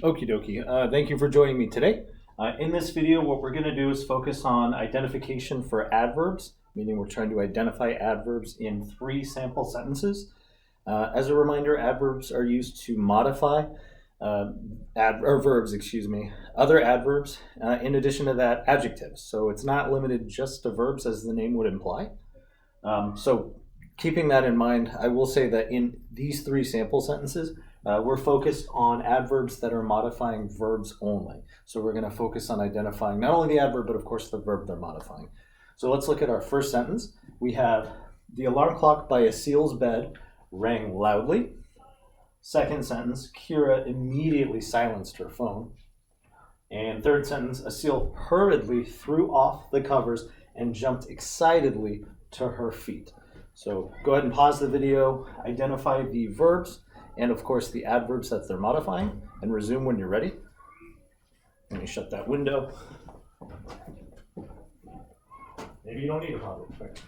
Okie dokie. Thank you for joining me today. In this video, what we're going to do is focus on identification for adverbs, meaning we're trying to identify adverbs in 3 sample sentences. As a reminder, adverbs are used to modify verbs, other adverbs. In addition to that, adjectives. So it's not limited just to verbs as the name would imply. So keeping that in mind, I will say that in these 3 sample sentences, we're focused on adverbs that are modifying verbs only. So we're going to focus on identifying not only the adverb, but of course the verb they're modifying. So let's look at our first sentence. We have the alarm clock by Asil's bed rang loudly. Second sentence, Kira immediately silenced her phone. And third sentence, Asil hurriedly threw off the covers and jumped excitedly to her feet. So go ahead and pause the video, identify the verbs, and of course the adverbs that they're modifying, and resume when you're ready. Let me shut that window. Maybe you don't need to pause it.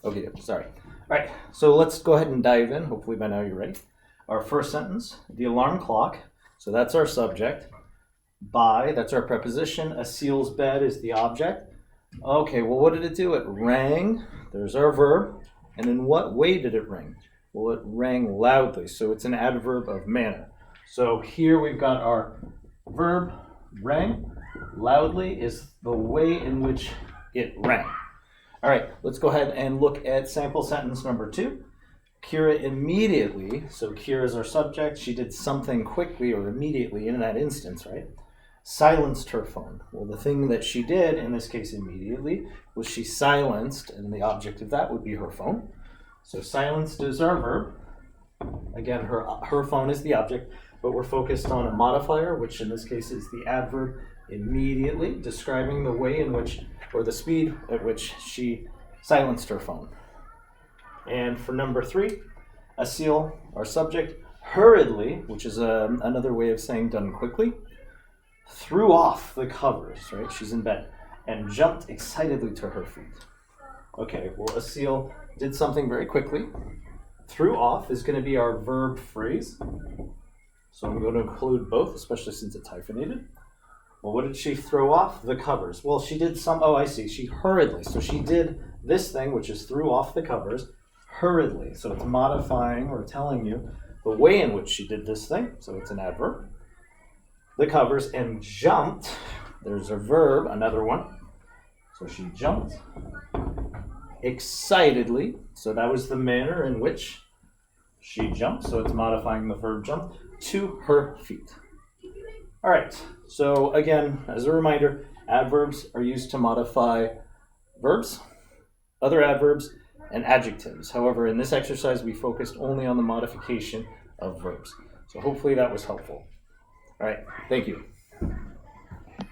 Okay, sorry. All right, so let's go ahead and dive in. Hopefully by now you're ready. Our first sentence, the alarm clock. So that's our subject. By, that's our preposition. Asil's bed is the object. Okay, well, what did it do? It rang. There's our verb. And in what way did it ring? Well, it rang loudly. So it's an adverb of manner. So here we've got our verb, rang. Loudly is the way in which it rang. All right, let's go ahead and look at sample sentence number 2. Kira immediately, so Kira is our subject. She did something quickly or immediately in that instance, right? Silenced her phone. Well, the thing that she did, in this case immediately, was she silenced, and the object of that would be her phone. So silenced is our verb. Again, her phone is the object, but we're focused on a modifier, which in this case is the adverb immediately, describing the way in which, or the speed at which she silenced her phone. And for number 3, Asil, our subject, hurriedly, which is another way of saying done quickly, threw off the covers, right? She's in bed, and jumped excitedly to her feet. Okay, well, Asil did something very quickly. Threw off is going to be our verb phrase. So I'm going to include both, especially since it's hyphenated. Well, what did she throw off? The covers. Well, she did I see. She hurriedly. So she did this thing, which is threw off the covers, hurriedly. So it's modifying or telling you the way in which she did this thing. So it's an adverb. The covers, and jumped. There's a verb, another one. So she jumped excitedly. So that was the manner in which she jumped. So it's modifying the verb jump to her feet. All right. So again, as a reminder, adverbs are used to modify verbs, other adverbs, and adjectives. However, in this exercise, we focused only on the modification of verbs. So hopefully that was helpful. All right, thank you.